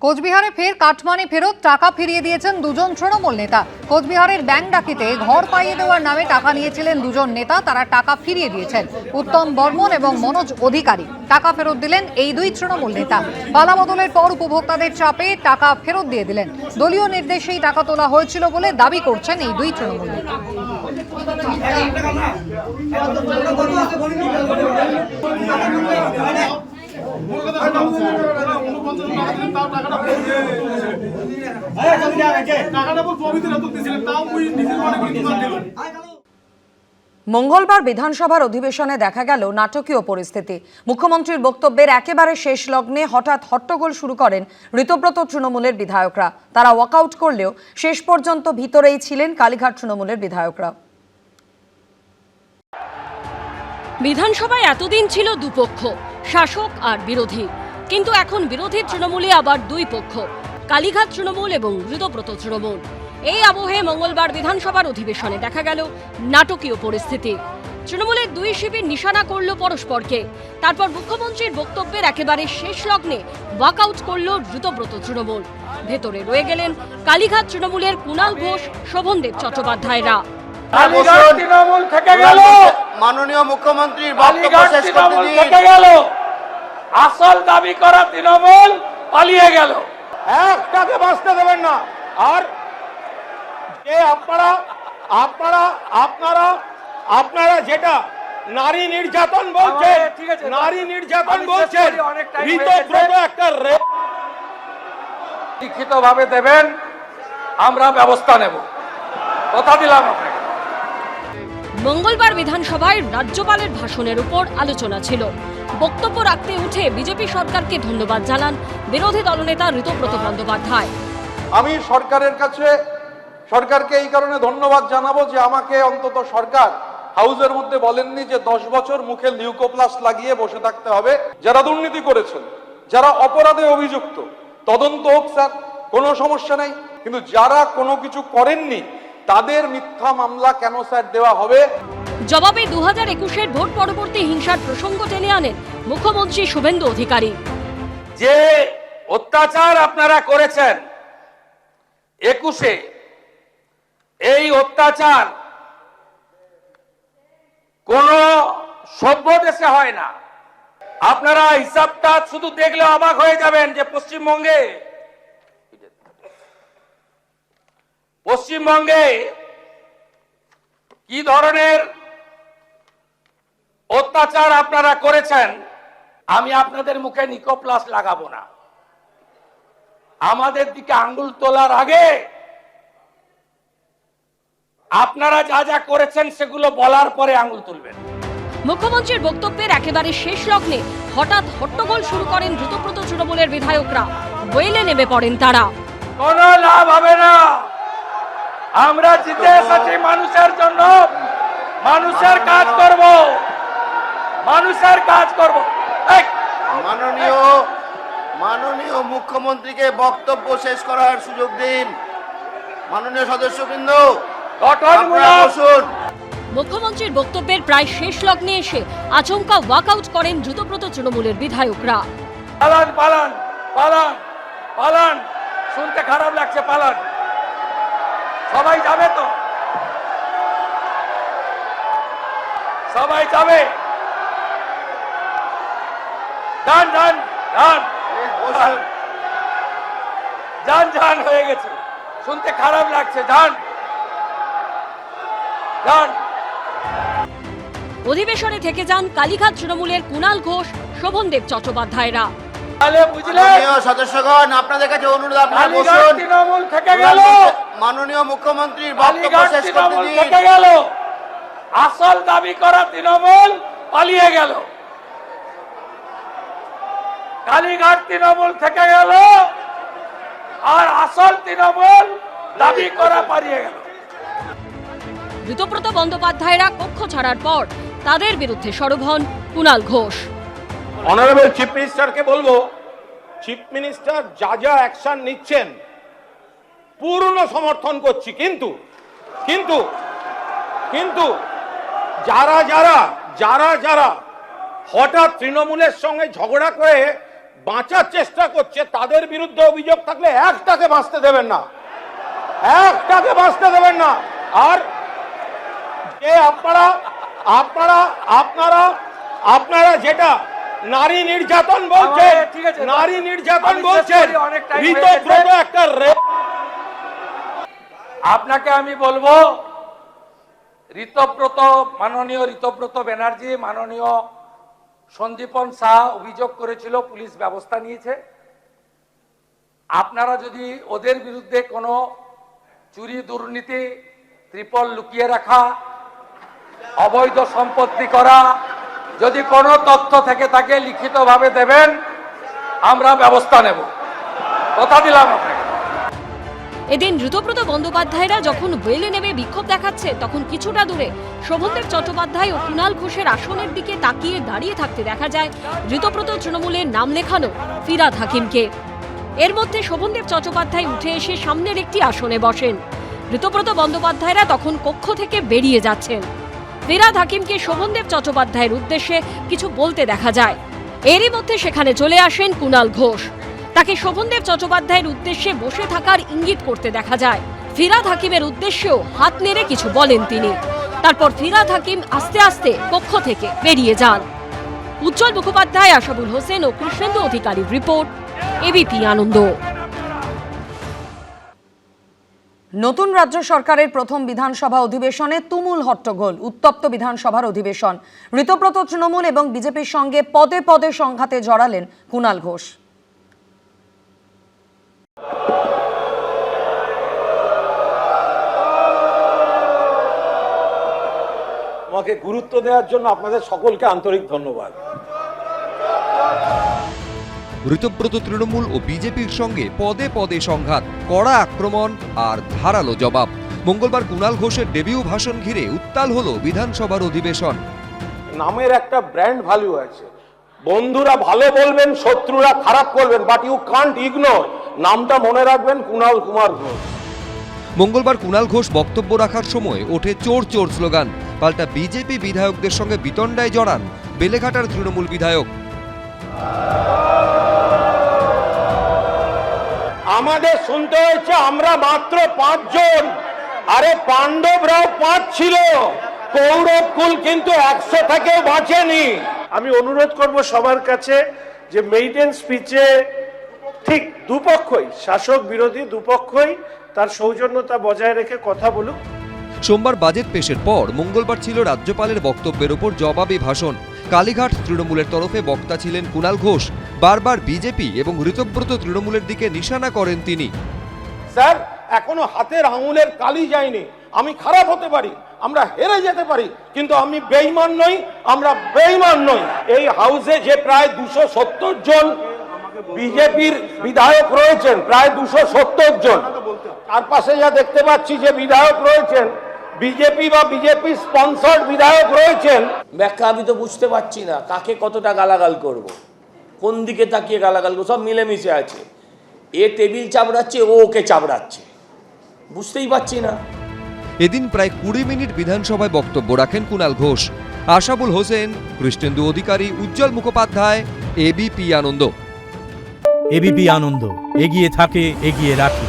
কোচবিহারে ফের কাটমানি ফেরত টাকা ফিরিয়ে দিয়েছেন দুজন তৃণমূল নেতা। কোচবিহারের ব্যাংক ডাকাতিতে ঘর পাইয়ে দেওয়ার নামে টাকা নিয়েছিলেন দুজন নেতা, তারা টাকা ফিরিয়ে দিয়েছেন। উত্তম বর্মন এবং মনোজ অধিকারী টাকা ফেরত দিলেন এই দুই তৃণমূল নেতা। পালাবদলের পর উপভোক্তাদের চাপে টাকা ফেরত দিয়ে দিলেন। দলীয় নির্দেশেই টাকা তোলা হয়েছিল বলে দাবি করছেন এই দুই তৃণমূল নেতা। মঙ্গলবার বিধানসভার অধিবেশনে দেখা গেল নাটকীয় পরিস্থিতি। মুখ্যমন্ত্রীর বক্তব্যের একেবারে শেষ লগ্নে হঠাৎ হট্টগোল শুরু করেন ঋতব্রত তৃণমূলের বিধায়করা। তারা ওয়াকআউট করলেও শেষ পর্যন্ত ভিতরেই ছিলেন কালীঘাট তৃণমূলের বিধায়করা। বিধানসভায় এতদিন ছিল দুপক্ষ, শাসক আর বিরোধী, কিন্তু এখন বিরোধী তৃণমূলে আবার দুই পক্ষ, কালীঘাট তৃণমূল এবং ঋতব্রত তৃণমূল। এই আবহে মঙ্গলবার বিধানসভার অধিবেশনে দেখা গেল নাটকীয় পরিস্থিতি। তৃণমূলের দুই শিবির নিশানা করল পরস্পরকে। তারপর মুখ্যমন্ত্রীর বক্তব্যের একেবারে শেষ লগ্নে ওয়াকআউট করল ঋতব্রত তৃণমূল। ভেতরে রয়ে গেলেন কালীঘাট তৃণমূলের কুণাল ঘোষ, শোভনদেব চট্টোপাধ্যায়রা। তৃণমূল থেকে গেল, মাননীয় মুখ্যমন্ত্রীর বক্তব্য শেষ করতে দিন। আসল দাবি করা তৃণমূল পালিয়ে গেল, একটাকে বাঁচতে দেবেন না। আর যে আপনারা যেটা নারী নির্যাতন বলছেন, নারী নির্যাতন বলছেন, ঋতব্রত একটা লিখিত ভাবে দেবেন, আমরা ব্যবস্থা নেব, কথা দিলাম আপনাকে। মঙ্গলবার বিধানসভায় রাজ্যপালের ভাষণের উপর আলোচনা ছিল। বক্তব্য রাখতে উঠে বিজেপি সরকারকে ধন্যবাদ জানান বিরোধী দলনেতা ঋতব্রত বন্দ্যোপাধ্যায়। আমি সরকারকে এই কারণে ধন্যবাদ জানাবো যে আমাকে অন্তত সরকার হাউসের মধ্যে বলেননি যে 10 বছর মুখে লিউকোপ্লাস্ট লাগিয়ে বসে থাকতে হবে। যারা দুর্নীতি করেছেন, যারা অপরাধে অভিযুক্ত, তদন্ত হোক স্যার, কোনো সমস্যা নেই, কিন্তু যারা কোনো কিছু করেননি তাদের মিথ্যা মামলা কেন স্যার দেওয়া হবে? জবাবে 2021-এর ভোট পরবর্তী হিংসার প্রসঙ্গ টেনে আনেন মুখ্যমন্ত্রী শুভেন্দু অধিকারী। যে অত্যাচার আপনারা করেছেন 21-এ, এই অত্যাচার কোন সভ্য দেশে হয় না। আপনারা হিসাবটা শুধু দেখলে অবাক হয়ে যাবেন যে পশ্চিমবঙ্গে কি ধরনের অত্যাচার আপনারা করেছেন। আমি আপনাদের মুখে নিকোপ্লাস লাগাবো না, আমাদের দিকে আঙ্গুল তোলার আগে আপনারা যা যা করেছেন সেগুলো বলার পরে আঙ্গুল তুলবেন। মুখ্যমন্ত্রীর বক্তব্যের একেবারে শেষ লগ্নে হঠাৎ হট্টগোল শুরু করেন ঋতব্রত তৃণমূলের বিধায়করা। ওয়েলে নেমে পড়েন তারা। কোনো লাভ হবে না, আমরা জিতে এসেছি মানুষের জন্য, মানুষের কাজ করব, মানুষের কাজ করব। মাননীয় মুখ্যমন্ত্রীকে বক্তব্য শেষ করার সুযোগ দিন। মাননীয় সদস্যবৃন্দ, মুখ্যমন্ত্রীর বক্তব্যের প্রায় শেষ লগ্নে এসে আচমকা ওয়াকআউট করেন ঋতব্রত তৃণমূলের বিধায়করা। পালান পালান পালান পালান, শুনতে খারাপ লাগছে, পালান। সবাই যাবে তো, সবাই যাবে, যান যান যান যান যান, হয়ে গেছে, শুনতে খারাপ লাগছে, যান যান। অধিবেশনে থেকে যান কালীঘাট তৃণমূলের কুণাল ঘোষ, শোভনদেব চট্টোপাধ্যায়রা। সদস্যগণ, আপনাদের কাছে অনুরোধ, আপনারা বসুন। তৃণমূল থেকে গেল, মাননীয় মুখ্যমন্ত্রীর বক্তব্য শেষ করতে দিন। থেকে গেল, আসল দাবি করা তৃণমূল পালিয়ে গেল, কালীঘাট তৃণমূল থেকে গেল, আর আসল তৃণমূল দাবি করা পালিয়ে গেল। ঋতব্রত বন্দ্যোপাধ্যায়রা কক্ষ ছাড়ার পর তাদের বিরুদ্ধে সরব হন কুণাল ঘোষ। অনারেবল চিফ মিনিস্টারকে বলবো, চিফ মিনিস্টার যা যা অ্যাকশন নিচ্ছেন পূর্ণ সমর্থন করছি, কিন্তু কিন্তু কিন্তু যারা যারা যারা যারা হঠাৎ তৃণমূলের সঙ্গে ঝগড়া করে বাঁচার চেষ্টা করছে তাদের বিরুদ্ধে অভিযোগ থাকলে একটাকে বাঁচতে দেবেন না, একটাকে বাঁচতে দেবেন না। আর যে আপনারা যেটা নারী নির্যাতন বলছেন, নারী নির্যাতন বলছেন, ঋতব্রত একটা আপনাকে আমি বলবো, মাননীয় ঋতব্রত ব্যানার্জি, মাননীয় সন্দীপন শাহ অভিযোগ করেছিল, পুলিশ ব্যবস্থা নিয়েছে। আপনারা যদি ওদের বিরুদ্ধে কোনো চুরি, দুর্নীতি, ত্রিপল লুকিয়ে রাখা, অবৈধ সম্পত্তি করা, যদি কোনো তথ্য থেকে থাকে লিখিতভাবে দেবেন, আমরা ব্যবস্থা নেব, কথা দিলাম আপনাকে। এদিন ঋতব্রত বন্দ্যোপাধ্যায়রা যখন বেলে নেমে বিক্ষোভ দেখাচ্ছে, তখন কিছুটা দূরে শোভনদেব চট্টোপাধ্যায় ও কুণাল ঘোষের আসনের দিকে তাকিয়ে দাঁড়িয়ে থাকতে দেখা যায় ঋতব্রত তৃণমূলের নাম লেখানো ফিরহাদ হাকিমকে। এর মধ্যে শোভনদেব চট্টোপাধ্যায় উঠে এসে সামনের একটি আসনে বসেন। ঋতব্রত বন্দ্যোপাধ্যায়রা তখন কক্ষ থেকে বেরিয়ে যাচ্ছেন। ফিরহাদ হাকিমকে শোভনদেব চট্টোপাধ্যায়ের উদ্দেশ্যে কিছু বলতে দেখা যায়। এরই মধ্যে সেখানে চলে আসেন কুণাল ঘোষ। তাকে শোভনদেব চট্টোপাধ্যায়ের উদ্দেশ্যে বসে থাকার ইঙ্গিত করতে দেখা যায়। ফিরহাদ হাকিমের উদ্দেশ্যেও হাত নেড়ে কিছু বলেন তিনি। তারপর ফিরহাদ হাকিম আস্তে আস্তে কক্ষ থেকে বেরিয়ে যান। উজ্জ্বল মুখোপাধ্যায়, আশাবুল হোসেন ও কৃষ্ণেন্দু অধিকারীর রিপোর্ট, এবিপি আনন্দ। নতুন রাজ্য সরকারের প্রথম বিধানসভা অধিবেশনে তুমুল হট্টগোল, উত্তপ্ত বিধানসভার অধিবেশন। ঋতব্রত তৃণমূল এবং বিজেপির সঙ্গে পদে পদে সংঘাতে জড়ালেন কুণাল ঘোষ। আমাকে গুরুত্ব দেওয়ার জন্য আপনাদের সকলকে আন্তরিক ধন্যবাদ। ঋতব্রত তৃণমূল ও বিজেপির সঙ্গে পদে পদে সংঘাত, কড়া আক্রমণ আর ধারালো জবাব। মঙ্গলবার কুণাল ঘোষের ডেবিউ ভাষণ ঘিরে উত্তাল হলো বিধানসভার অধিবেশন। নামের একটা ব্র্যান্ড ভ্যালু আছে, বন্ধুরা ভালো বলবেন, শত্রুরা খারাপ করবেন, বাট ইউ কান্ট ইগনোর, নামটা মনে রাখবেন, কুণাল কুমার ঘোষ। মঙ্গলবার কুণাল ঘোষ বক্তব্য রাখার সময় ওঠে চোর চোর স্লোগান। পাল্টা বিজেপি বিধায়কদের সঙ্গে বিতণ্ডায় জড়ান বেলেঘাটার তৃণমূল বিধায়ক। আমাদের শুনতে হয়েছে আমরা মাত্র 5 জন, আরে পাণ্ডবরাও 5 ছিল, কৌরব কুল কিন্তু 100 থেকেও বাঁচেনি। আমি অনুরোধ করব সবার কাছে যে মেইডেন স্পিচে ঠিক দুপক্ষই, শাসক বিরোধী দুপক্ষই তার সৌজন্যতা বজায় রেখে কথা বলুক। সোমবার বাজেট পেশের পর মঙ্গলবার ছিল রাজ্যপালের বক্তব্যের ওপর জবাবি ভাষণ। কালীঘাট তৃণমূলের তরফে বক্তা ছিলেন কুণাল ঘোষ। বারবার বিজেপি এবং ঋতব্রত তৃণমূলের দিকে নিশানা করেন তিনি। স্যার, এখনো হাতের আঙুলের কালি যায়নি। আমি খারাপ হতে পারি, আমরা হেরে যেতে পারি, কিন্তু আমি বেঈমান নই, আমরা বেঈমান নই। এই হাউসে যে প্রায় 270 জন বিজেপির বিধায়ক রয়েছেন, প্রায় 270 জন, তার পাশে যা দেখতে পাচ্ছি যে বিধায়ক রয়েছেন, বিজেপি বা বিজেপি স্পন্সর্ড বিধায়ক রয়েছেন। ব্যাখ্যা আমি তো বুঝতে পারছি না, কাকে কতটা গালাগাল করব, কোন দিকে তাকিয়ে গালাগাল করবো, সব মিলেমিশে আছে। এ টেবিল চাপড়াচ্ছে, ও ওকে চাপড়াচ্ছে, বুঝতেই পারছি না। এদিন প্রায় 20 মিনিট বিধানসভায় বক্তব্য রাখেন কুণাল ঘোষ। আশাবুল হোসেন, কৃষ্ণেন্দু অধিকারী, উজ্জ্বল মুখোপাধ্যায়, এবিপি আনন্দ। এবিপি আনন্দ, এগিয়ে থাকে, এগিয়ে রাখে।